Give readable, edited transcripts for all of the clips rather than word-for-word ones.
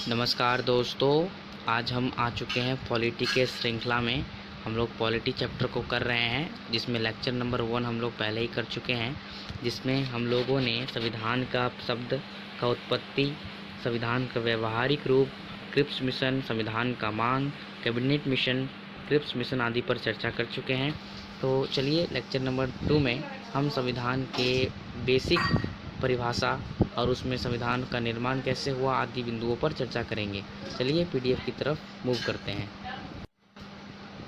नमस्कार दोस्तों, आज हम आ चुके हैं पॉलिटी के श्रृंखला में। हम लोग पॉलिटी चैप्टर को कर रहे हैं, जिसमें लेक्चर नंबर 1 हम लोग पहले ही कर चुके हैं, जिसमें हम लोगों ने संविधान का शब्द का उत्पत्ति, संविधान का व्यवहारिक रूप, क्रिप्स मिशन, संविधान का मांग, कैबिनेट मिशन, क्रिप्स मिशन आदि पर चर्चा कर चुके हैं। तो चलिए लेक्चर नंबर 2 में हम संविधान के बेसिक परिभाषा और उसमें संविधान का निर्माण कैसे हुआ आदि बिंदुओं पर चर्चा करेंगे। चलिए पीडीएफ की तरफ मूव करते हैं।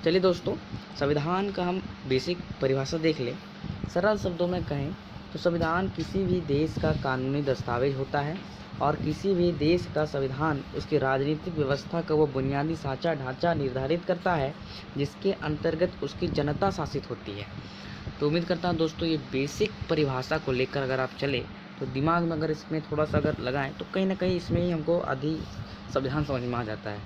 चलिए दोस्तों, संविधान का हम बेसिक परिभाषा देख लें। सरल शब्दों में कहें तो संविधान किसी भी देश का कानूनी दस्तावेज होता है और किसी भी देश का संविधान उसकी राजनीतिक व्यवस्था का वो बुनियादी साँचा ढांचा निर्धारित करता है जिसके अंतर्गत उसकी जनता शासित होती है। तो उम्मीद करता हूँ दोस्तों ये बेसिक परिभाषा को लेकर अगर आप चले तो दिमाग में अगर इसमें थोड़ा सा अगर लगाएं तो कहीं ना कहीं इसमें ही हमको आधी संविधान समझ में आ जाता है।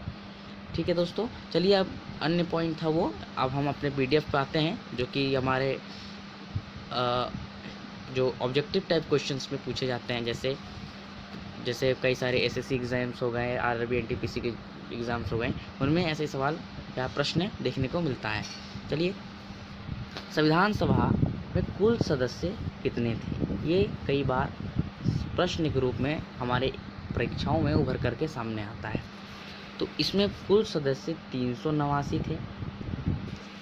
ठीक है दोस्तों, चलिए अब अन्य पॉइंट था वो अब हम अपने पीडीएफ पे आते हैं, जो कि हमारे जो ऑब्जेक्टिव टाइप क्वेश्चंस में पूछे जाते हैं। जैसे कई सारे एसएससी एग्ज़ाम्स हो गए, आरआरबी एनटीपीसी के एग्ज़ाम्स हो गए, उनमें ऐसे सवाल या प्रश्न देखने को मिलता है। चलिए, संविधान सभा में कुल सदस्य कितने थे? ये कई बार प्रश्न के रूप में हमारे परीक्षाओं में उभर करके सामने आता है। तो इसमें कुल सदस्य 389 थे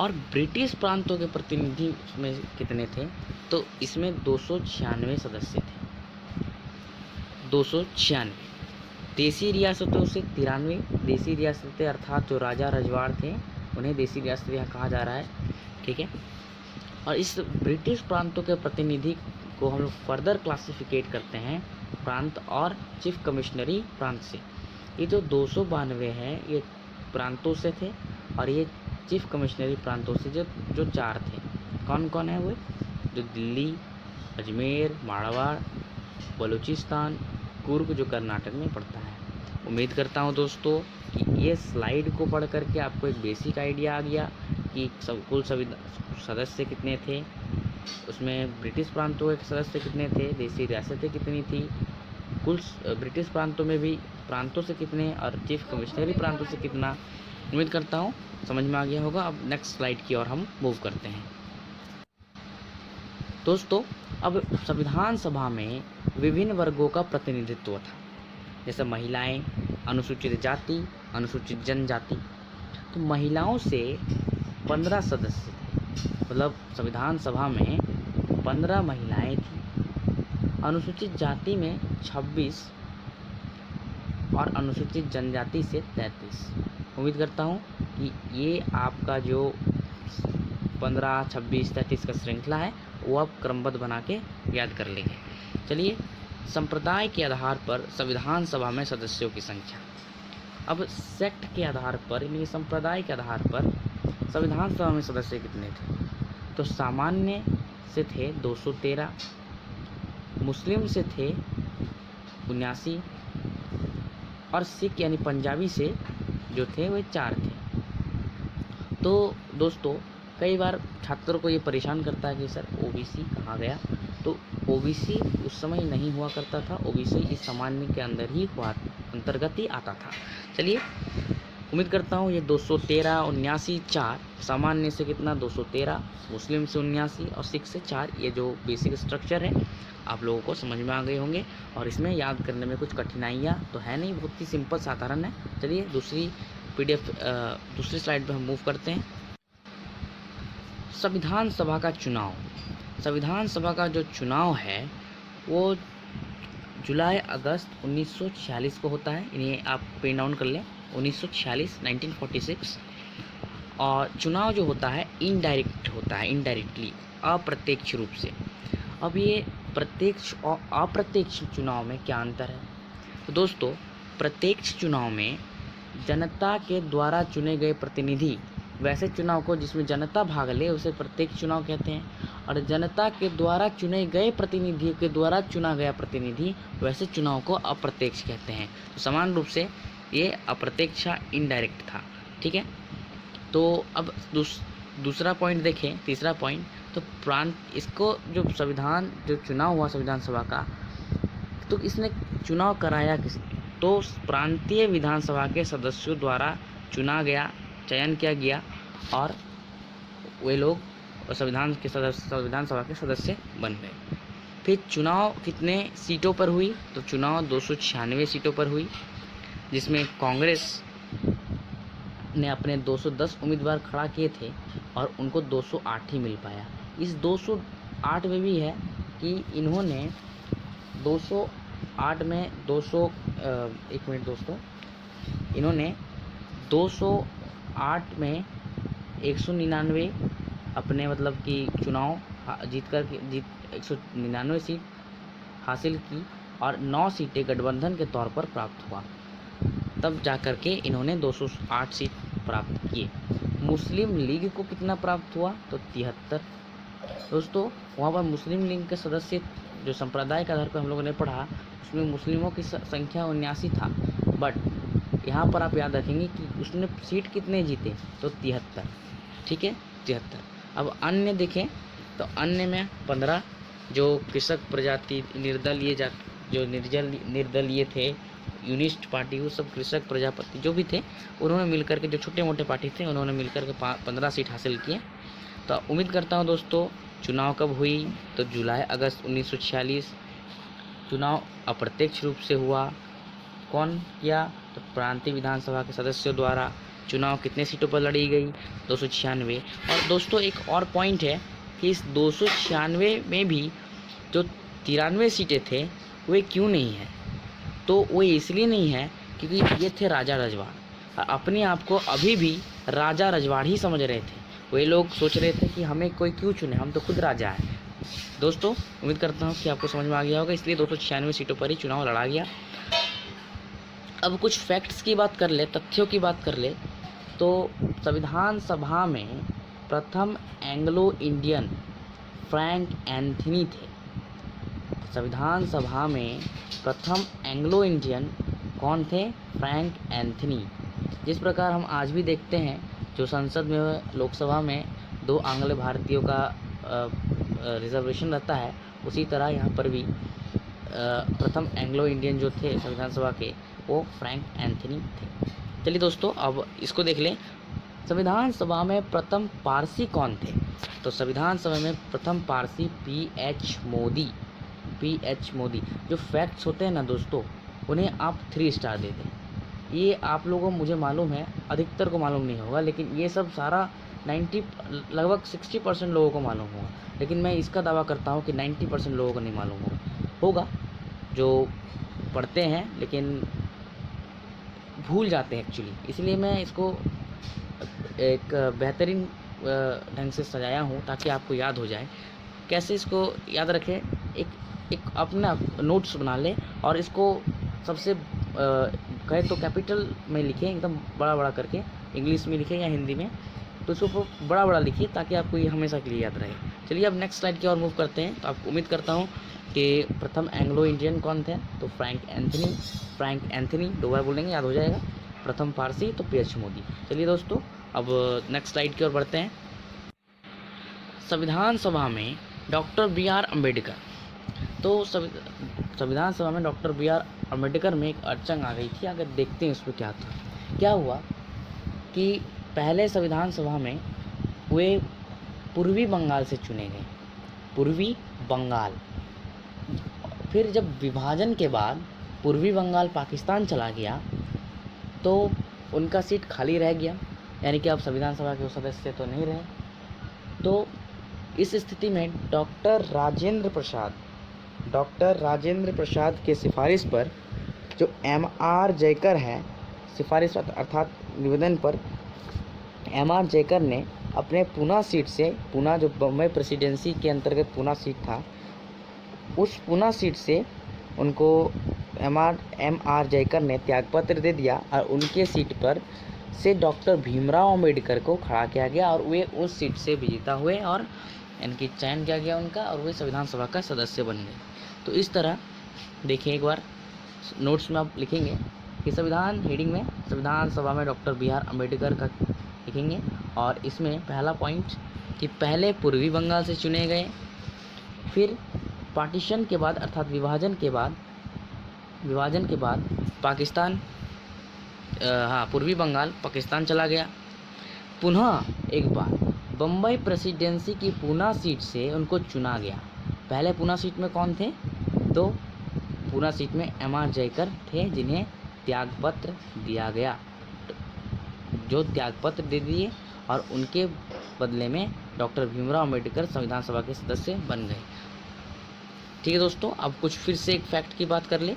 और ब्रिटिश प्रांतों के प्रतिनिधि में कितने थे? तो इसमें 296 सदस्य थे। 296 देसी रियासतों से 93 देसी रियासतें, अर्थात जो राजा रजवाड़ थे उन्हें देसी रियासतें यहाँ कहा जा रहा है। ठीक है, और इस ब्रिटिश प्रांतों के प्रतिनिधि को हम लोग फर्दर क्लासिफिकेट करते हैं प्रांत और चीफ कमिश्नरी प्रांत से। ये जो 292 हैं ये प्रांतों से थे और ये चीफ कमिश्नरी प्रांतों से जो 4 थे। कौन कौन है वो? जो दिल्ली, अजमेर, मारवाड़, बलूचिस्तान, कुर्ग जो कर्नाटक में पड़ता है। उम्मीद करता हूँ दोस्तों कि ये स्लाइड को पढ़ करके आपको एक बेसिक आइडिया आ गया कि कुल सदस्य कितने थे, उसमें ब्रिटिश प्रांतों के सदस्य कितने थे, देसी रियासतें कितनी थी, कुल ब्रिटिश प्रांतों में भी प्रांतों से कितने और चीफ कमिश्नरी प्रांतों से कितना। उम्मीद करता हूँ समझ में आ गया होगा। अब नेक्स्ट स्लाइड की ओर हम मूव करते हैं। दोस्तों, अब संविधान सभा में विभिन्न वर्गों का प्रतिनिधित्व था, जैसे महिलाएं, अनुसूचित जाति, अनुसूचित जनजाति। तो महिलाओं से 15 सदस्य थे, मतलब संविधान सभा में 15 महिलाएं थी। अनुसूचित जाति में 26 और अनुसूचित जनजाति से 33। उम्मीद करता हूँ कि ये आपका जो 15, 26, 33 का श्रृंखला है वो आप क्रमबद्ध बना के याद कर लेंगे। चलिए, संप्रदाय के आधार पर संविधान सभा में सदस्यों की संख्या। अब सेक्ट के आधार पर यानी संप्रदाय के आधार पर संविधान सभा में सदस्य कितने थे? तो सामान्य से थे 213, मुस्लिम से थे 79 और सिख यानी पंजाबी से जो थे वे 4 थे। तो दोस्तों, कई बार छात्रों को ये परेशान करता है कि सर ओबीसी कहाँ गया? तो ओबीसी उस समय नहीं हुआ करता था, ओबीसी इस सामान्य के अंदर ही हुआ, अंतर्गत ही आता था। चलिए, उम्मीद करता हूँ ये 213, 79, 4, सामान्य से कितना 213, मुस्लिम से 79 और सिख से 4, ये जो बेसिक स्ट्रक्चर है आप लोगों को समझ में आ गए होंगे और इसमें याद करने में कुछ कठिनाइयाँ तो है नहीं, बहुत ही सिंपल साधारण है। चलिए दूसरी स्लाइड पे हम मूव करते हैं। संविधान सभा का चुनाव। संविधान सभा का जो चुनाव है वो जुलाई अगस्त 1946 को होता है। इन्हें आप पेन डाउन कर लें, 1946 1946। और चुनाव जो होता है इनडायरेक्ट होता है, इनडायरेक्टली, अप्रत्यक्ष रूप से। अब ये प्रत्यक्ष और अप्रत्यक्ष चुनाव में क्या अंतर है? तो दोस्तों, प्रत्यक्ष चुनाव में जनता के द्वारा चुने गए प्रतिनिधि, वैसे चुनाव को जिसमें जनता भाग ले उसे प्रत्यक्ष चुनाव कहते हैं, और जनता के द्वारा चुने गए प्रतिनिधि के द्वारा चुना गया प्रतिनिधि, वैसे चुनाव को अप्रत्यक्ष कहते हैं। तो समान रूप से ये अप्रत्यक्ष इनडायरेक्ट था। ठीक है, तो अब दूसरा पॉइंट देखें, तीसरा पॉइंट। तो प्रांत, इसको जो चुनाव हुआ संविधान सभा का, तो इसने चुनाव कराया किसने? तो प्रांतीय विधानसभा के सदस्यों द्वारा चयन किया गया और वे लोग विधानसभा के सदस्य बन गए। फिर चुनाव कितने सीटों पर हुई? तो चुनाव 296 सीटों पर हुई, जिसमें कांग्रेस ने अपने 210 उम्मीदवार खड़ा किए थे और उनको 208 ही मिल पाया। इस 208 में भी है कि इन्होंने 208 में 200 एक मिनट दोस्तों, इन्होंने 208 में 199 अपने मतलब कि चुनाव जीत 199 सीट हासिल की और 9 सीटें गठबंधन के तौर पर प्राप्त हुआ। तब जाकर के इन्होंने 208 सीट प्राप्त किए। मुस्लिम लीग को कितना प्राप्त हुआ? तो 73। दोस्तों वहाँ पर मुस्लिम लीग के सदस्य जो संप्रदाय के आधार पर हम लोगों ने पढ़ा, उसमें मुस्लिमों की संख्या 79 था, बट यहाँ पर आप याद रखेंगे कि उसने सीट कितने जीते? तो 73। ठीक है, 73। अब अन्य देखें तो अन्य में 15 जो कृषक प्रजाति निर्दलीय थे, यूनिस्ट पार्टी, वो सब कृषक प्रजापति जो भी थे, उन्होंने मिलकर के, जो छोटे मोटे पार्टी थे, उन्होंने मिलकर के 15 सीट हासिल किए। तो उम्मीद करता हूँ दोस्तों, चुनाव कब हुई? तो जुलाई अगस्त 1946 चुनाव अप्रत्यक्ष रूप से हुआ। कौन किया? तो प्रांतीय विधानसभा के सदस्यों द्वारा। चुनाव कितने सीटों पर लड़ी गई? 296। और दोस्तों एक और पॉइंट है कि इस 296 में भी जो 93 सीटें थे वे क्यों नहीं हैं? तो वो इसलिए नहीं है क्योंकि ये थे राजा रजवाड़, और अपने आप को अभी भी राजा रजवाड़ ही समझ रहे थे। वे लोग सोच रहे थे कि हमें कोई क्यों चुने, हम तो खुद राजा हैं। दोस्तों उम्मीद करता हूँ कि आपको समझ में आ गया होगा, इसलिए 296 सीटों पर ही चुनाव लड़ा गया। अब कुछ फैक्ट्स की बात कर ले, तथ्यों की बात कर ले, तो संविधान सभा में प्रथम एंग्लो इंडियन फ्रैंक एंथनी थे। संविधान सभा में प्रथम एंग्लो इंडियन कौन थे? Frank Anthony. जिस प्रकार हम आज भी देखते हैं, जो संसद में, लोकसभा में 2 आंग्ल भारतीयों का रिजर्वेशन रहता है, उसी तरह यहाँ पर भी प्रथम एंग्लो इंडियन जो थे संविधान सभा के, वो फ्रैंक एंथनी थे। चलिए दोस्तों अब इसको देख लें। संविधान सभा में प्रथम पारसी कौन थे? तो संविधान सभा में प्रथम पारसी पीएच मोदी। जो फैक्ट्स होते हैं ना दोस्तों, उन्हें आप 3 स्टार दे दें। ये आप लोगों को, मुझे मालूम है अधिकतर को मालूम नहीं होगा, लेकिन ये सब सारा लगभग 60% लोगों को मालूम होगा, लेकिन मैं इसका दावा करता हूँ कि 90% लोगों को नहीं मालूम होगा जो पढ़ते हैं लेकिन भूल जाते हैं एक्चुअली। इसलिए मैं इसको एक बेहतरीन ढंग से सजाया हूँ ताकि आपको याद हो जाए। कैसे इसको याद रखें? एक अपना नोट्स बना लें और इसको सबसे कहें तो कैपिटल में लिखें, एकदम बड़ा बड़ा करके, इंग्लिश में लिखें या हिंदी में, तो इसको बड़ा बड़ा लिखिए ताकि आपको ये हमेशा के लिए याद रहे। चलिए अब नेक्स्ट स्लाइड की ओर मूव करते हैं। तो आपको उम्मीद करता हूँ कि प्रथम एंग्लो इंडियन कौन थे? तो फ्रैंक एंथनी 2 बार बोलेंगे, याद हो जाएगा। प्रथम पारसी तो पीएच मोदी। चलिए दोस्तों अब नेक्स्ट स्लाइड की ओर बढ़ते हैं। संविधान सभा में डॉक्टर BR अम्बेडकर। तो संविधान सभा में डॉक्टर BR अम्बेडकर में एक अड़चन आ गई थी। अगर देखते हैं उसमें क्या था। क्या हुआ कि पहले संविधान सभा में वे पूर्वी बंगाल से चुने गए, पूर्वी बंगाल। फिर जब विभाजन के बाद पूर्वी बंगाल पाकिस्तान चला गया तो उनका सीट खाली रह गया, यानी कि अब संविधान सभा के सदस्य तो नहीं रहे। तो इस स्थिति में डॉक्टर राजेंद्र प्रसाद के सिफारिश पर, जो MR जयकर है, सिफारिश अर्थात निवेदन पर MR जयकर ने अपने पूना सीट से, पूना जो बम्बई प्रेसिडेंसी के अंतर्गत पूना सीट था, उस पूना सीट से उनको MR जयकर ने त्यागपत्र दे दिया और उनके सीट पर से डॉक्टर भीमराव अम्बेडकर को खड़ा किया गया और वे उस सीट से विजेता हुए और इनकी चयन किया गया उनका, और वे संविधान सभा का सदस्य बन गए। तो इस तरह देखिए, एक बार नोट्स में आप लिखेंगे कि संविधान हेडिंग में संविधान सभा में डॉक्टर BR अम्बेडकर का लिखेंगे, और इसमें पहला पॉइंट कि पहले पूर्वी बंगाल से चुने गए, फिर पार्टीशन के बाद अर्थात विभाजन के बाद विभाजन के बाद पाकिस्तान पूर्वी बंगाल पाकिस्तान चला गया। पुनः एक बार बम्बई प्रेसिडेंसी की पूना सीट से उनको चुना गया। पहले पूना सीट में कौन थे? तो पूना सीट में M.R. जयकर थे, जिन्हें त्यागपत्र दिया गया, जो त्यागपत्र दे दिए और उनके बदले में डॉक्टर भीमराव अम्बेडकर संविधान सभा के सदस्य बन गए। ठीक है दोस्तों, अब कुछ फिर से एक फैक्ट की बात कर ले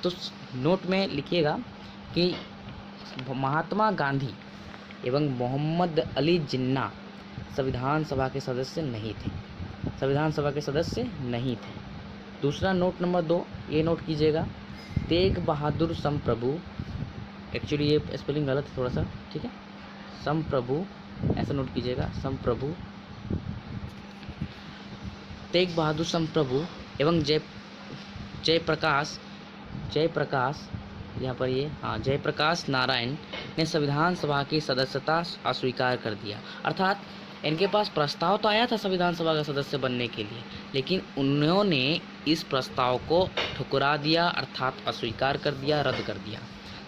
तो नोट में लिखिएगा कि महात्मा गांधी एवं मोहम्मद अली जिन्ना संविधान सभा के सदस्य नहीं थे, संविधान सभा के सदस्य नहीं थे। दूसरा नोट नंबर 2, ये नोट कीजिएगा, तेग बहादुर समप्रभु, एक्चुअली ये स्पेलिंग गलत है थोड़ा सा, ठीक है, समप्रभु ऐसा नोट कीजिएगा, समप्रभु, तेग बहादुर समप्रभु एवं जयप्रकाश यहाँ पर ये जयप्रकाश नारायण ने संविधान सभा की सदस्यता अस्वीकार कर दिया। अर्थात इनके पास प्रस्ताव तो आया था संविधान सभा का सदस्य बनने के लिए, लेकिन उन्होंने इस प्रस्ताव को ठुकरा दिया, अर्थात अस्वीकार कर दिया, रद्द कर दिया।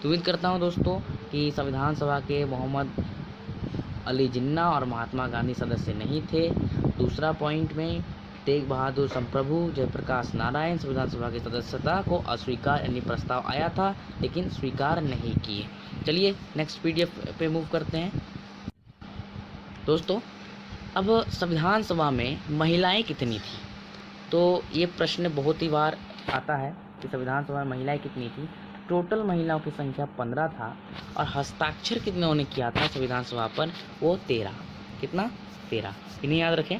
तो उम्मीद करता हूँ दोस्तों कि संविधान सभा के मोहम्मद अली जिन्ना और महात्मा गांधी सदस्य नहीं थे। दूसरा पॉइंट में तेग बहादुर समप्रभु, जयप्रकाश नारायण संविधान सभा की सदस्यता को अस्वीकार यानी प्रस्ताव आया था लेकिन स्वीकार नहीं किए। चलिए नेक्स्ट PDF पे मूव करते हैं दोस्तों। अब संविधान सभा में महिलाएं कितनी थी? तो ये प्रश्न बहुत ही बार आता है कि संविधान सभा में महिलाएं कितनी थी। टोटल महिलाओं की संख्या 15 था और हस्ताक्षर कितनों ने किया था संविधान सभा पर? वो 13। कितना? 13। इन्हें याद रखें।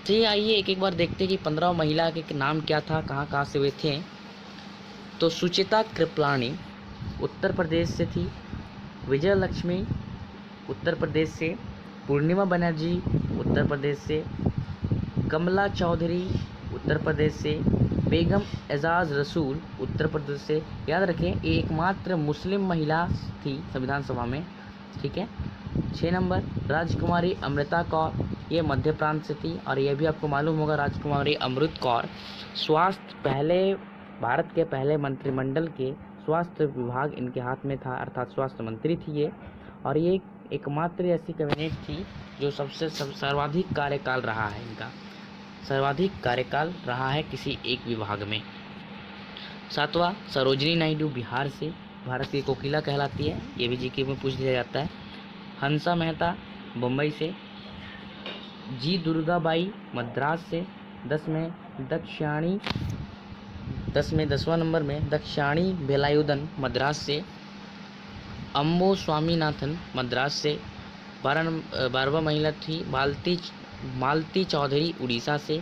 चलिए आइए एक एक बार देखते हैं कि 15 महिला के नाम क्या था, कहाँ कहाँ से वे थे। तो सुचिता कृपलानी उत्तर प्रदेश से थी, विजय लक्ष्मी उत्तर प्रदेश से, पूर्णिमा बनर्जी उत्तर प्रदेश से, कमला चौधरी उत्तर प्रदेश से, बेगम एजाज रसूल उत्तर प्रदेश से। याद रखें ये एकमात्र मुस्लिम महिला थी संविधान सभा में, ठीक है। 6 नंबर राजकुमारी अमृता कौर, ये मध्य प्रांत से थी और ये भी आपको मालूम होगा राजकुमारी अमृत कौर भारत के पहले मंत्रिमंडल के स्वास्थ्य विभाग इनके हाथ में था, अर्थात स्वास्थ्य मंत्री थी ये। और ये एकमात्र ऐसी कैबिनेट थी जो सबसे सर्वाधिक कार्यकाल रहा है, इनका सर्वाधिक कार्यकाल रहा है किसी एक विभाग में। 7वां सरोजिनी नायडू बिहार से, भारत की कोकिला कहलाती है, ये भी जीके में पूछ दिया जाता है। हंसा मेहता मुंबई से, जी दुर्गाबाई मद्रास से, 10वां नंबर में दक्षाणी वेलायुधन मद्रास से, अम्बो स्वामीनाथन मद्रास से। 12वां महिला थी मालती चौधरी उड़ीसा से,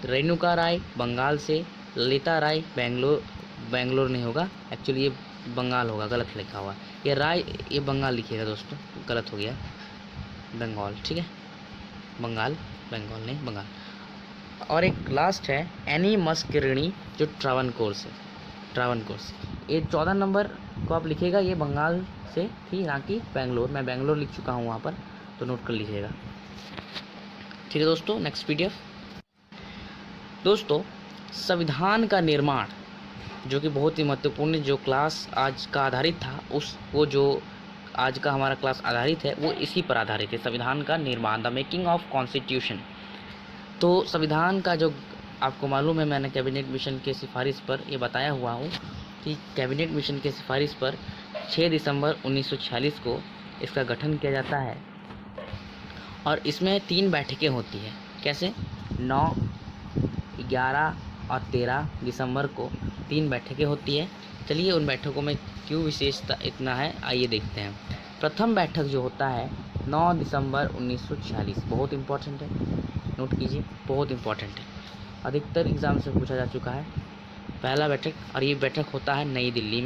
रेणुका राय बंगाल से, ललिता राय बेंगलोर नहीं होगा, एक्चुअली ये बंगाल होगा, गलत लिखा हुआ ये राय, ये बंगाल लिखिएगा दोस्तों, गलत हो गया, बंगाल, ठीक है, बंगाल नहीं बंगाल। और एक लास्ट है एनी मस्करिणी जो ट्रावनकोर से। ये 14 नंबर को आप लिखिएगा, ये बंगाल से थी ना कि बेंगलोर, मैं बेंगलोर लिख चुका हूँ वहाँ पर, तो नोट कर लीजिएगा। ठीक है दोस्तों, नेक्स्ट PDF दोस्तों, संविधान का निर्माण जो कि बहुत ही महत्वपूर्ण जो क्लास आज का आधारित था, वो जो आज का हमारा क्लास आधारित है वो इसी पर आधारित है, संविधान का निर्माण, द मेकिंग ऑफ कॉन्स्टिट्यूशन। तो संविधान का जो आपको मालूम है, मैंने कैबिनेट मिशन के सिफारिश पर ये बताया हुआ हूँ कि कैबिनेट मिशन के सिफारिश पर 6 दिसंबर 1946 को इसका गठन किया जाता है और इसमें 3 बैठकें होती है। कैसे? 9, 11 और 13 दिसंबर को 3 बैठकें होती है। चलिए उन बैठकों में क्यों विशेषता इतना है, आइए देखते हैं। प्रथम बैठक जो होता है 9 दिसंबर 1946, बहुत इम्पोर्टेंट है, नोट कीजिए, बहुत इम्पोर्टेंट है, अधिकतर एग्ज़ाम से पूछा जा चुका है। पहला बैठक, और ये बैठक होता है नई दिल्ली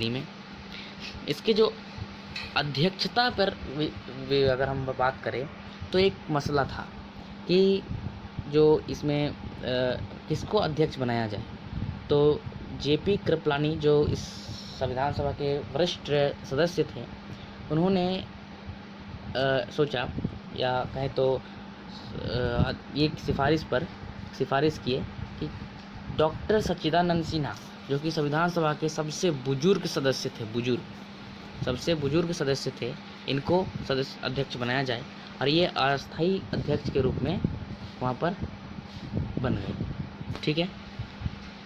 में। इसके जो अध्यक्षता पर अगर हम बात करें तो एक मसला था कि जो इसमें किसको अध्यक्ष बनाया जाए। तो JP कृपलानी जो इस संविधान सभा के वरिष्ठ सदस्य थे, उन्होंने सोचा या कहें तो ये सिफारिश किए कि डॉक्टर सच्चिदानंद सिन्हा, जो कि संविधान सभा के सबसे बुजुर्ग सदस्य थे, सबसे बुजुर्ग सदस्य थे, इनको सदस्य अध्यक्ष बनाया जाए और ये अस्थायी अध्यक्ष के रूप में वहाँ पर बन गए। ठीक है,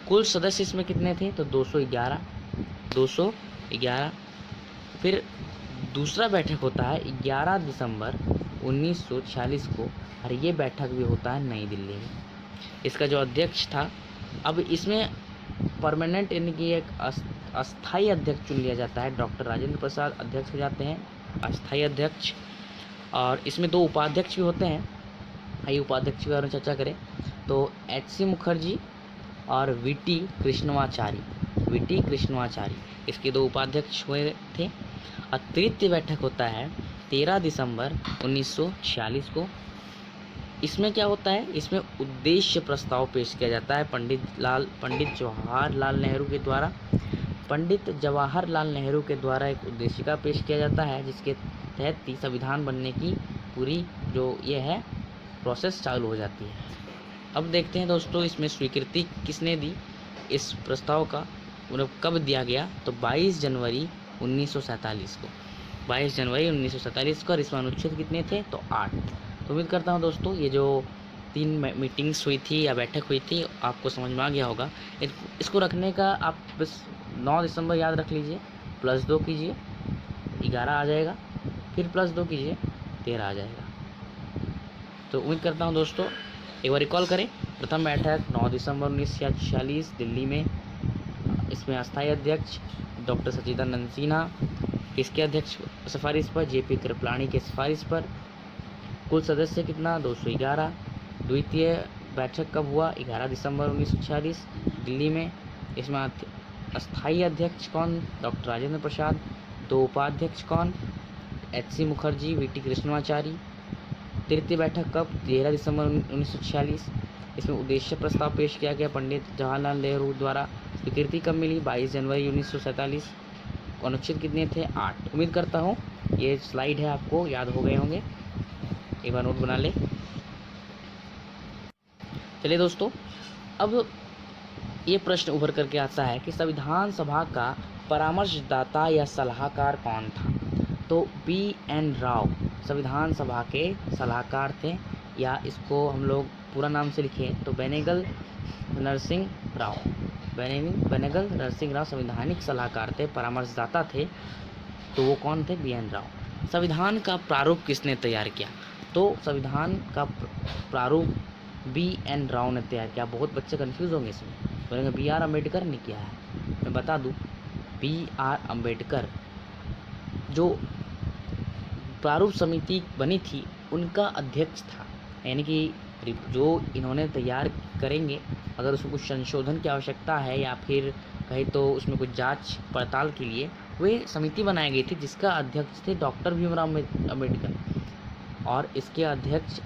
कुल सदस्य इसमें कितने थे? तो 211। फिर दूसरा बैठक होता है 11 दिसंबर 1946 को और ये बैठक भी होता है नई दिल्ली में। इसका जो अध्यक्ष था, अब इसमें परमानेंट यानी कि एक अस्थायी अध्यक्ष चुन लिया जाता है। डॉक्टर राजेंद्र प्रसाद अध्यक्ष हो जाते हैं, अस्थायी अध्यक्ष। और इसमें 2 उपाध्यक्ष भी होते हैं। आइए उपाध्यक्ष के बारे में चर्चा करें तो HC मुखर्जी और VT कृष्णमाचारी इसके 2 उपाध्यक्ष हुए थे। और तृतीय बैठक होता है 13 दिसंबर 1946 को। इसमें क्या होता है? इसमें उद्देश्य प्रस्ताव पेश किया जाता है पंडित जवाहरलाल नेहरू के द्वारा एक उद्देशिका पेश किया जाता है, जिसके तहत संविधान बनने की पूरी जो ये है प्रोसेस चालू हो जाती है। अब देखते हैं दोस्तों, इसमें स्वीकृति किसने दी इस प्रस्ताव का, मतलब कब दिया गया? तो 22 जनवरी 1947 को। 22 जनवरी 1947 को। और इसमें अनुच्छेद कितने थे? तो 8। तो उम्मीद करता हूँ दोस्तों ये जो 3 मीटिंग्स हुई थी या बैठक हुई थी आपको समझ में आ गया होगा। इसको रखने का आप बस 9 दिसंबर याद रख लीजिए, +2 कीजिए 11 आ जाएगा, फिर +2 कीजिए 13 आ जाएगा। तो उम्मीद करता हूँ दोस्तों एक बार रिकॉल करें। प्रथम बैठक 9 दिसंबर 1946 दिल्ली में। इसमें अस्थायी अध्यक्ष डॉक्टर सच्चिदानंद सिन्हा, किसके अध्यक्ष सिफारिश पर? JP कृपलानी के सिफारिश पर। कुल सदस्य कितना? 211। द्वितीय बैठक कब हुआ? 11 दिसंबर 1946 दिल्ली में। इसमें अस्थायी अध्यक्ष कौन? डॉक्टर राजेंद्र प्रसाद। 2 उपाध्यक्ष कौन? HC Mukherjee, VT Krishnamachari. तृतीय बैठक कब? 13 दिसंबर 1946। इसमें उद्देश्य प्रस्ताव पेश किया गया पंडित जवाहरलाल नेहरू द्वारा। स्वीकृति कब मिली? 22 जनवरी 1947। अनुच्छेद कितने थे? 8। उम्मीद करता हूँ ये स्लाइड है आपको याद हो गए होंगे, एक बार नोट बना ले। चलिए दोस्तों, अब ये प्रश्न उभर करके आता है कि संविधान सभा का परामर्शदाता या सलाहकार कौन था? तो BN राव संविधान सभा के सलाहकार थे, या इसको हम लोग पूरा नाम से लिखें तो बेनेगल नरसिंह राव संवैधानिक सलाहकार थे, परामर्शदाता थे। तो वो कौन थे? BN राव। संविधान का प्रारूप किसने तैयार किया? तो संविधान का प्रारूप BN राव ने तैयार किया। बहुत बच्चे कंफ्यूज होंगे इसमें, बोलेंगे BR अम्बेडकर ने किया है। मैं बता दूं, BR अम्बेडकर जो प्रारूप समिति बनी थी उनका अध्यक्ष था, यानी कि जो इन्होंने तैयार करेंगे, अगर उसमें कुछ संशोधन की आवश्यकता है या फिर कहे तो उसमें कुछ जांच पड़ताल के लिए वे समिति बनाई गई थी, जिसका अध्यक्ष थे डॉक्टर भीमराव अम्बेडकर। और इसके अध्यक्ष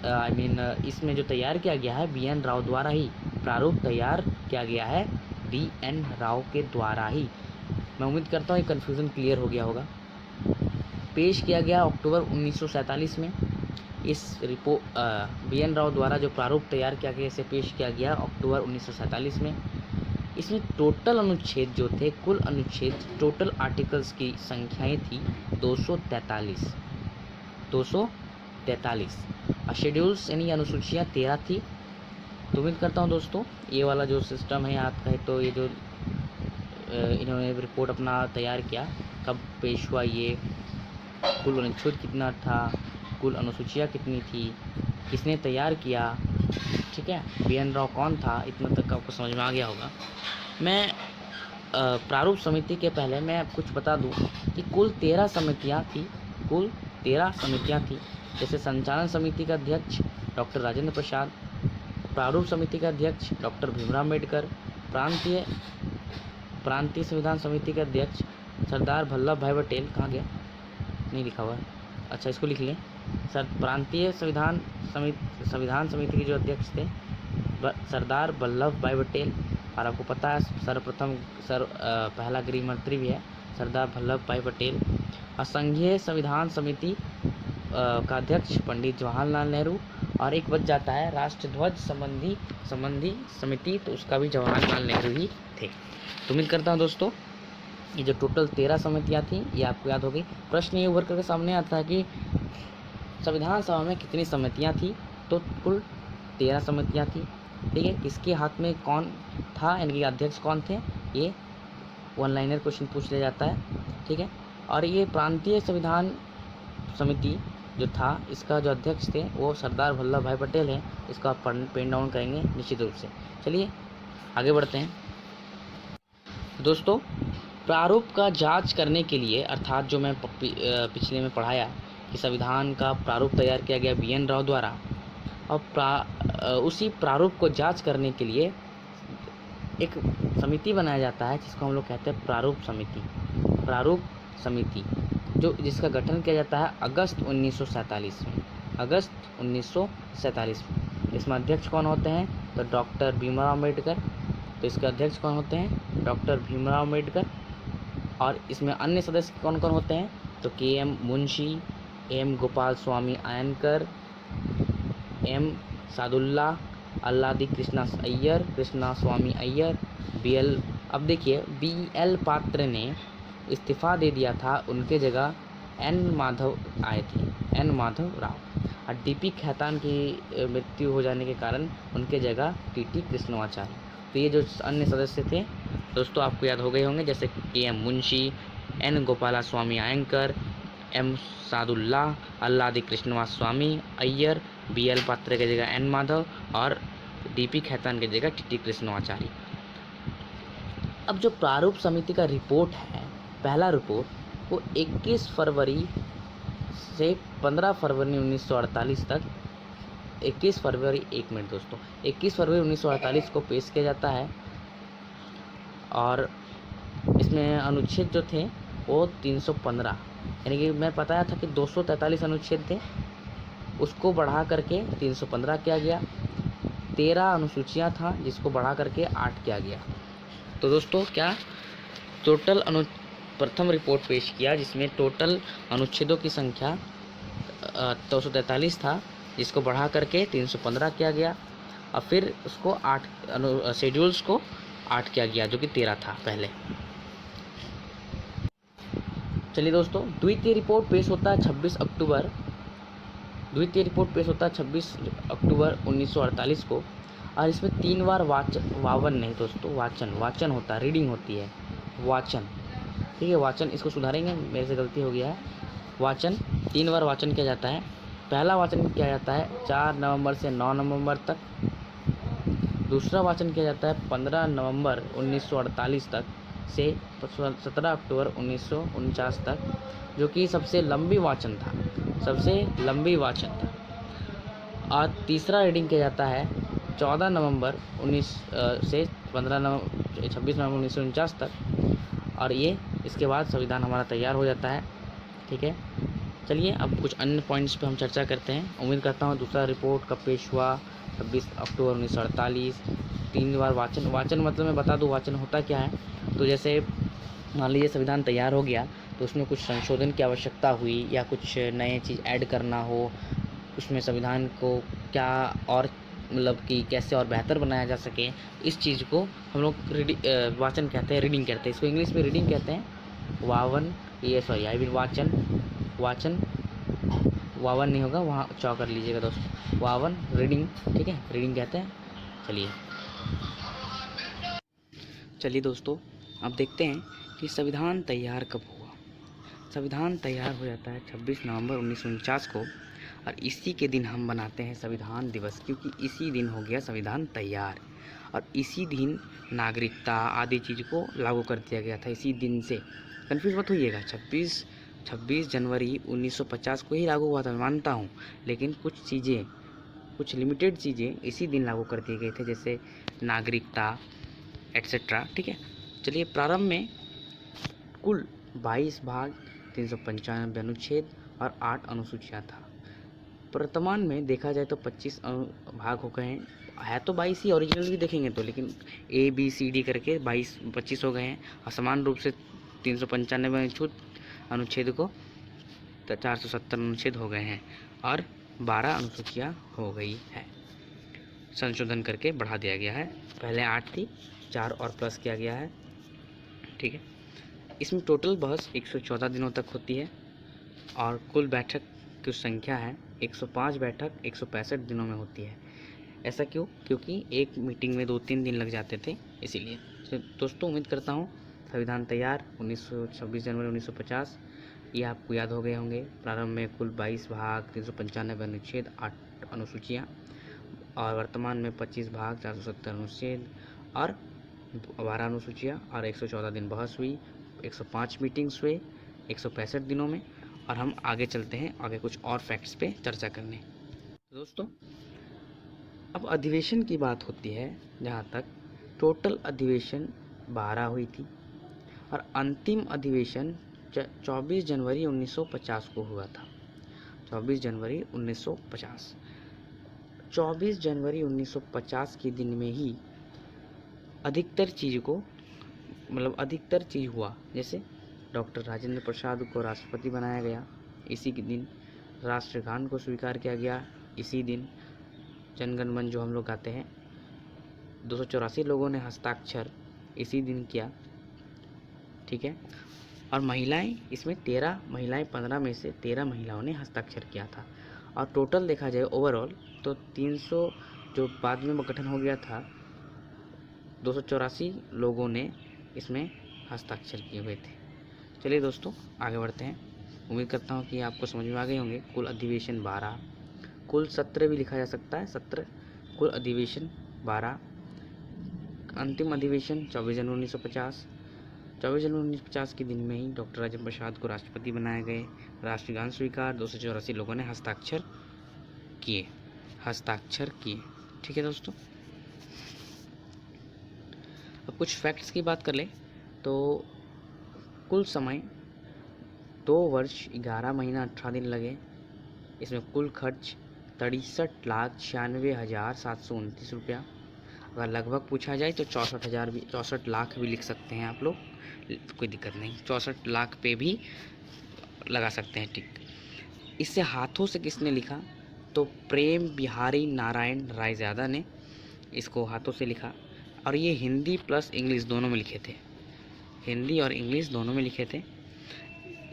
इसमें जो तैयार किया गया है BN राव द्वारा ही, प्रारूप तैयार किया गया है BN राव के द्वारा ही। मैं उम्मीद करता हूँ ये कन्फ्यूज़न क्लियर हो गया होगा। पेश किया गया अक्टूबर 1947 में। इस रिपोर्ट BN राव द्वारा जो प्रारूप तैयार किया गया, इसे पेश किया गया अक्टूबर 1947 में। इसमें टोटल अनुच्छेद जो थे, कुल अनुच्छेद, टोटल आर्टिकल्स की संख्याएं थी 243 और शेड्यूल्स यानी अनुसूचियाँ 13 थी। तो उम्मीद करता हूँ दोस्तों ये वाला जो सिस्टम है, आप कहे तो ये जो इन्होंने रिपोर्ट अपना तैयार किया, कब पेश हुआ, ये कुल अनुच्छेद कितना था, कुल अनुसूचियाँ कितनी थी, किसने तैयार किया, ठीक है, BN राव कौन था, इतना तक आपको समझ में आ गया होगा। मैं प्रारूप समिति के पहले मैं कुछ बता दूं कि कुल 13 समितियां थी। जैसे संचालन समिति का अध्यक्ष डॉक्टर राजेंद्र प्रसाद, प्रारूप समिति का अध्यक्ष डॉक्टर भीमराव अम्बेडकर, प्रांतीय संविधान समिति के अध्यक्ष सरदार वल्लभ भाई पटेल, कहाँ गया, नहीं लिखा हुआ, अच्छा इसको लिख लें, प्रांतीय संविधान समिति के जो अध्यक्ष थे सरदार वल्लभ भाई पटेल। और आपको पता है पहला गृह मंत्री भी है सरदार वल्लभ भाई पटेल। और संघीय संविधान समिति का अध्यक्ष पंडित जवाहरलाल नेहरू और एक बच जाता है राष्ट्रध्वज संबंधी समिति, तो उसका भी जवाहरलाल नेहरू ही थे। तो उम्मीद करता हूँ दोस्तों ये जो टोटल 13 समितियाँ थी ये आपको याद हो गई। प्रश्न ये उभर करके सामने आता है कि संविधान सभा में कितनी समितियाँ थी, तो कुल 13 समितियाँ थी। ठीक है, किसके हाथ में कौन था, यानी कि अध्यक्ष कौन थे, ये वन लाइनर क्वेश्चन पूछ लिया जाता है। ठीक है, और ये प्रांतीय संविधान समिति जो था, इसका जो अध्यक्ष थे वो सरदार वल्लभ भाई पटेल हैं। इसको आप पेन डाउन करेंगे निश्चित रूप से। चलिए आगे बढ़ते हैं दोस्तों। प्रारूप का जांच करने के लिए, अर्थात जो मैं पिछले में पढ़ाया कि संविधान का प्रारूप तैयार किया गया BN राव द्वारा, और उसी प्रारूप को जांच करने के लिए एक समिति बनाया जाता है जिसको हम लोग कहते हैं प्रारूप समिति, जो जिसका गठन किया जाता है अगस्त 1947 में। इसमें अध्यक्ष कौन होते हैं, तो डॉक्टर भीमराव अम्बेडकर। तो इसके अध्यक्ष कौन होते हैं, डॉक्टर भीमराव अम्बेडकर। और इसमें अन्य सदस्य कौन कौन होते हैं, तो KM Munshi, M Gopal Swami अयनकर, M Sadulla, Alladi Krishna स्वामी अय्यर, BL। अब देखिए BL पात्र ने इस्तीफा दे दिया था, उनके जगह N माधव आए थे, N माधव राव। और DP खेतान की मृत्यु हो जाने के कारण उनके जगह TT कृष्णमाचार्य। तो ये जो अन्य सदस्य थे दोस्तों आपको याद हो गए होंगे, जैसे KM मुंशी, N गोपाला स्वामी अयंकर, M सादुल्ला, अल्लादी कृष्णवास स्वामी अय्यर, BL पात्र की जगह N माधव और DP खेतान की जगह TT कृष्णमाचार्य। अब जो प्रारूप समिति का रिपोर्ट है, पहला रिपोर्ट, वो 21 फरवरी से 15 फरवरी 1948 तक 21 फरवरी 1948 को पेश किया जाता है। और इसमें अनुच्छेद जो थे वो 315, यानी कि मैं बताया था कि 243 अनुच्छेद थे, उसको बढ़ा करके 315 किया गया। 13 अनुसूचियाँ था जिसको बढ़ा करके 8 किया गया। तो दोस्तों क्या टोटल प्रथम रिपोर्ट पेश किया जिसमें टोटल अनुच्छेदों की संख्या 243 था, जिसको बढ़ा करके 315 किया गया। और फिर उसको 8 शेड्यूल्स को 8 किया गया, जो कि 13 था पहले। चलिए दोस्तों, द्वितीय रिपोर्ट पेश होता है 26 अक्टूबर 1948 को। और इसमें 3 बार वाचन होता है, रीडिंग होती है, वाचन। ठीक है, वाचन, इसको सुधारेंगे, मेरे से गलती हो गया है। वाचन 3 बार वाचन किया जाता है। पहला वाचन किया जाता है 4 नवंबर से 9 नवंबर तक। दूसरा वाचन किया जाता है 15 नवंबर 1948 तक से 17 अक्टूबर 1949 तक, जो कि सबसे लंबी वाचन था। और तीसरा रीडिंग किया जाता है 14 नवंबर 26 नवंबर 1949 तक। और ये इसके बाद संविधान हमारा तैयार हो जाता है। ठीक है, चलिए अब कुछ अन्य पॉइंट्स पे हम चर्चा करते हैं। उम्मीद करता हूँ दूसरा रिपोर्ट कब पेश हुआ, 26 अक्टूबर 1948। 3 बार वाचन मतलब मैं बता दूँ वाचन होता क्या है। तो जैसे मान लीजिए संविधान तैयार हो गया, तो उसमें कुछ संशोधन की आवश्यकता हुई या कुछ नए चीज़ ऐड करना हो, उसमें संविधान को क्या और मतलब कि कैसे और बेहतर बनाया जा सके, इस चीज़ को हम लोग वाचन कहते हैं, रीडिंग कहते हैं। इसको इंग्लिश में रीडिंग कहते हैं। वाचन वावन नहीं होगा, वहाँ चौ कर लीजिएगा दोस्तों, वावन रीडिंग। ठीक है, रीडिंग कहते हैं। चलिए दोस्तों, अब देखते हैं कि संविधान तैयार कब हुआ। संविधान तैयार हो जाता है 26 नवंबर 1949 को, और इसी के दिन हम बनाते हैं संविधान दिवस, क्योंकि इसी दिन हो गया संविधान तैयार। और इसी दिन नागरिकता आदि चीज़ को लागू कर दिया गया था। इसी दिन से कन्फ्यूज़ मत होइएगा, 26 जनवरी 1950 को ही लागू हुआ था, मानता हूँ, लेकिन कुछ लिमिटेड चीज़ें इसी दिन लागू कर दिए गए थे, जैसे नागरिकता एट्सेट्रा। ठीक है, चलिए प्रारंभ में कुल 22 भाग, 395 अनुच्छेद और 8 अनुसूचियाँ था। वर्तमान में देखा जाए तो 25 भाग हो गए हैं, है तो 22 ही, ओरिजिनल भी देखेंगे तो, लेकिन ABCD करके 25 हो गए हैं। और समान रूप से 395 अनुच्छेद को 470 अनुच्छेद हो गए हैं। और 12 अनुसूचियाँ हो गई है, संशोधन करके बढ़ा दिया गया है। पहले 8 थी, 4 और प्लस किया गया है। ठीक है, इसमें टोटल बहस 114 दिनों तक होती है और कुल बैठक की संख्या है 105 बैठक 165 दिनों में होती है। ऐसा क्यों? क्योंकि एक मीटिंग में 2-3 दिन लग जाते थे, इसीलिए। तो दोस्तों, उम्मीद करता हूँ संविधान तैयार 26 जनवरी 1950 ये आपको याद हो गए होंगे। प्रारंभ में कुल 22 भाग, 395 अनुच्छेद, 8 अनुसूचियाँ और वर्तमान में 25 भाग, 470 अनुच्छेद और 12 अनुसूचियाँ और 114 दिन बहस हुई, 105 मीटिंग्स हुए 165 दिनों में। और हम आगे चलते हैं, आगे कुछ और फैक्ट्स पे चर्चा करने। दोस्तों, अब अधिवेशन की बात होती है, जहाँ तक टोटल अधिवेशन 12 हुई थी और अंतिम अधिवेशन 24 जनवरी 1950 को हुआ था। 24 जनवरी 1950 24 जनवरी 1950 के दिन में ही अधिकतर चीज़ हुआ। जैसे डॉक्टर राजेंद्र प्रसाद को राष्ट्रपति बनाया गया इसी के दिन, राष्ट्रगान को स्वीकार किया गया इसी दिन, जनगण मन जो हम लोग गाते हैं 284 लोगों ने हस्ताक्षर इसी दिन किया। ठीक है, और महिलाएं इसमें 13 महिलाएं, 15 में से 13 महिलाओं ने हस्ताक्षर किया था। और टोटल देखा जाए ओवरऑल तो 300 जो बाद में गठन हो गया था 284 लोगों ने इसमें हस्ताक्षर किए हुए थे। चलिए दोस्तों, आगे बढ़ते हैं। उम्मीद करता हूँ कि आपको समझ में आ गए होंगे। कुल अधिवेशन 12, कुल सत्र भी लिखा जा सकता है, सत्र। कुल अधिवेशन 12, अंतिम अधिवेशन 24 जनवरी 1950। 24 जनवरी 1950 के दिन में ही डॉक्टर राजेंद्र प्रसाद को राष्ट्रपति बनाए गए, राष्ट्रगान स्वीकार, 284 लोगों ने हस्ताक्षर किए। ठीक है दोस्तों, अब कुछ फैक्ट्स की बात कर ले तो कुल समय 2 वर्ष 11 महीना 18 दिन लगे। इसमें कुल खर्च 63,96,729 रुपया। अगर लगभग पूछा जाए तो 64 लाख भी लिख सकते हैं आप लोग, कोई दिक्कत नहीं, 64 लाख पे भी लगा सकते हैं टिक। इससे हाथों से किसने लिखा? तो प्रेम बिहारी नारायण रायज़ादा ने इसको हाथों से लिखा और ये हिंदी प्लस इंग्लिश दोनों में लिखे थे, हिंदी और इंग्लिश दोनों में लिखे थे।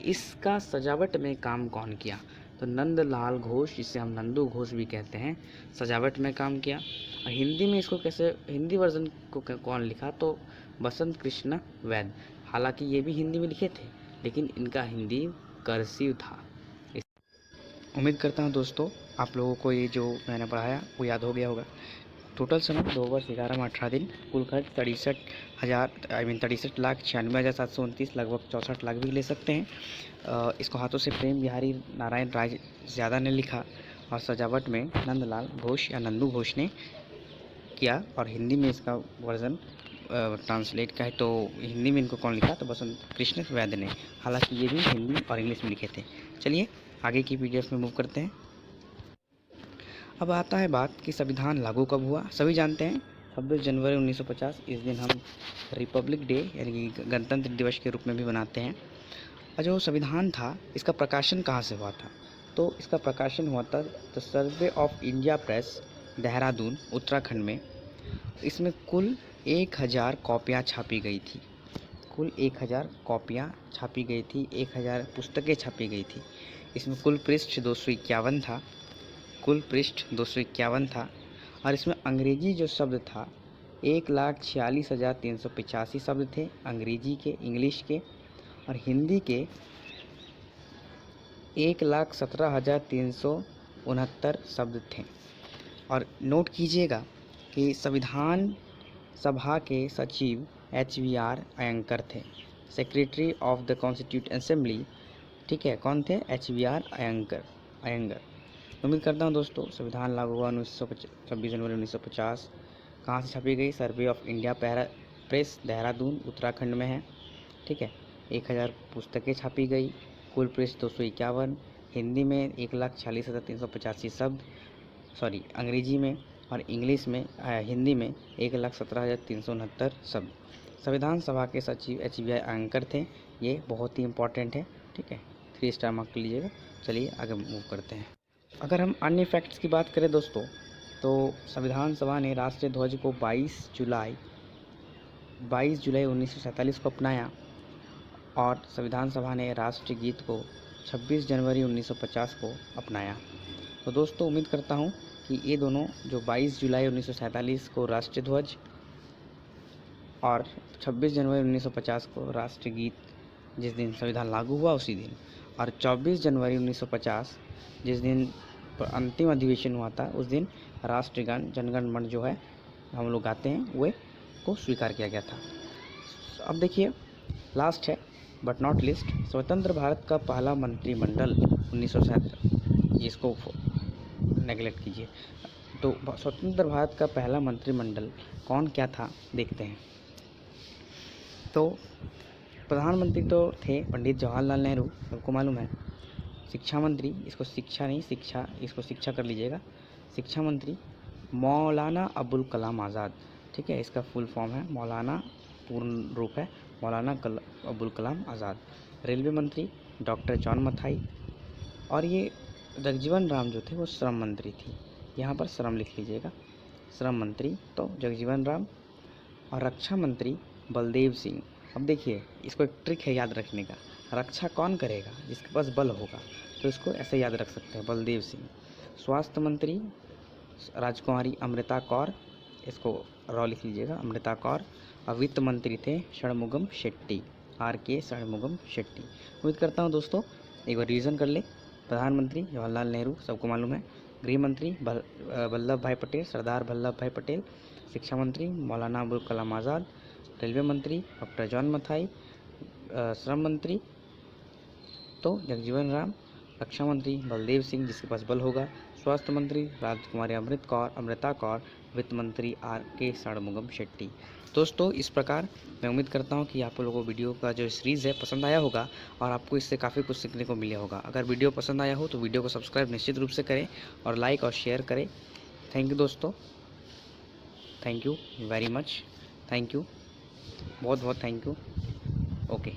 इसका सजावट में काम कौन किया? तो नंदलाल घोष, जिसे हम नंदू घोष भी कहते हैं, सजावट में काम किया। और हिंदी में इसको कैसे, हिंदी वर्जन को कौन लिखा? तो बसंत कृष्ण वैद्य। हालांकि ये भी हिंदी में लिखे थे, लेकिन इनका हिंदी कर्सिव था। उम्मीद करता हूँ दोस्तों आप लोगों को ये जो मैंने पढ़ाया वो याद हो गया होगा। टोटल समय 2 वर्ष 11 में 18 दिन, कुल खर्च 63,96,729, लगभग 64 लाख भी ले सकते हैं। इसको हाथों से प्रेम बिहारी नारायण रायज़ादा ने लिखा और सजावट में नंदलाल घोष या नंदू घोष ने किया। और हिंदी में इसका वर्जन ट्रांसलेट का है तो हिंदी में इनको कौन लिखा? तो बसंत कृष्ण वैद्य ने। हालांकि ये भी हिंदी और इंग्लिश में लिखे थे। चलिए आगे की पीडीएफ में मूव करते हैं। अब आता है बात कि संविधान लागू कब हुआ। सभी जानते हैं 26 जनवरी 1950, इस दिन हम रिपब्लिक डे यानी कि गणतंत्र दिवस के रूप में भी मनाते हैं। और जो संविधान था इसका प्रकाशन कहाँ से हुआ था? तो इसका प्रकाशन हुआ था the survey of India press, Dehradun, Uttarakhand में। इसमें कुल 1000 कॉपियाँ छापी गई थी, कुल 1000 कॉपियाँ छापी गई थी, 1000 पुस्तकें छापी गई थी। इसमें कुल पृष्ठ 251 था, कुल पृष्ठ 251 था। और इसमें अंग्रेजी जो शब्द था 1,46,385 शब्द थे अंग्रेजी के, इंग्लिश के। और हिंदी के 1,17,369 शब्द थे। और नोट कीजिएगा कि संविधान सभा के सचिव HVR अयंकर थे, secretary of the constitute assembly. ठीक है, कौन थे? HVR अयंगर। उम्मीद करता हूँ दोस्तों संविधान लागू हुआ 26 जनवरी 1950। कहाँ से छपी गई? Survey of India press, Dehradun, Uttarakhand में है। ठीक है, 1000 पुस्तकें छापी गई, कुल पृष्ठ 251, हिंदी में 1,46,385 शब्द, सॉरी अंग्रेजी में, और इंग्लिश में हिंदी में 1,17,369 शब्द। संविधान सभा के सचिव HVR अयंकर थे। ये बहुत ही इम्पोर्टेंट है। ठीक है, 3 स्टार मार्क लीजिएगा। चलिए आगे मूव करते हैं। अगर हम अन्य फैक्ट्स की बात करें दोस्तों, तो संविधान सभा ने राष्ट्रीय ध्वज को 22 जुलाई 1947 को अपनाया और संविधान सभा ने राष्ट्रीय गीत को 26 जनवरी 1950 को अपनाया। तो दोस्तों उम्मीद करता हूँ कि ये दोनों जो 22 जुलाई 1947 को राष्ट्रीय ध्वज और 26 जनवरी 1950 को राष्ट्रीय गीत, जिस दिन संविधान लागू हुआ उसी दिन, और 24 जनवरी 1950 जिस दिन अंतिम अधिवेशन हुआ था उस दिन राष्ट्रीय गान जनगण मन जो है हम लोग गाते हैं वे को स्वीकार किया गया था। अब देखिए लास्ट है बट नॉट लिस्ट, स्वतंत्र भारत का पहला मंत्रिमंडल 1967, इसको नेगलेक्ट कीजिए। तो स्वतंत्र भारत का पहला मंत्रिमंडल कौन क्या था देखते हैं। तो प्रधानमंत्री तो थे पंडित जवाहरलाल नेहरू, सबको मालूम है। शिक्षा मंत्री, इसको शिक्षा नहीं शिक्षा, इसको शिक्षा कर लीजिएगा, शिक्षा मंत्री मौलाना अबुल कलाम आज़ाद, ठीक है, इसका फुल फॉर्म है मौलाना, पूर्ण रूप है मौलाना अबुल कलाम आज़ाद। रेलवे मंत्री डॉक्टर जॉन मथाई, और ये जगजीवन राम जो थे वो श्रम मंत्री थी, यहाँ पर श्रम लिख लीजिएगा, श्रम मंत्री तो जगजीवन राम। और रक्षा मंत्री बलदेव सिंह। अब देखिए इसको एक ट्रिक है याद रखने का, रक्षा कौन करेगा, जिसके पास बल होगा, तो इसको ऐसे याद रख सकते हैं, बलदेव सिंह। स्वास्थ्य मंत्री राजकुमारी अमृता कौर, इसको रॉ लिख लीजिएगा, अमृता कौर। और वित्त मंत्री थे षणमुगम शेट्टी, RK षणमुगम शेट्टी। उम्मीद करता हूँ दोस्तों एक बार रिवीजन कर ले। प्रधानमंत्री जवाहरलाल नेहरू, सबको मालूम है। गृह मंत्री वल्लभ भाई पटेल, सरदार वल्लभ भाई पटेल। शिक्षा मंत्री मौलाना अबुल कलाम आज़ाद। रेलवे मंत्री डॉक्टर जॉन मथाई। श्रम मंत्री तो जगजीवन राम। रक्षा मंत्री बलदेव सिंह, जिसके पास बल होगा। स्वास्थ्य मंत्री राजकुमारी अमृता कौर। वित्त मंत्री RK षणमुगम शेट्टी। दोस्तों इस प्रकार मैं उम्मीद करता हूँ कि आप लोगों को वीडियो का जो सीरीज़ है पसंद आया होगा और आपको इससे काफ़ी कुछ सीखने को मिला होगा। अगर वीडियो पसंद आया हो तो वीडियो को सब्सक्राइब निश्चित रूप से करें और लाइक और शेयर करें। थैंक यू दोस्तों, thank you very much, thank you, बहुत बहुत थैंक यू। ओके।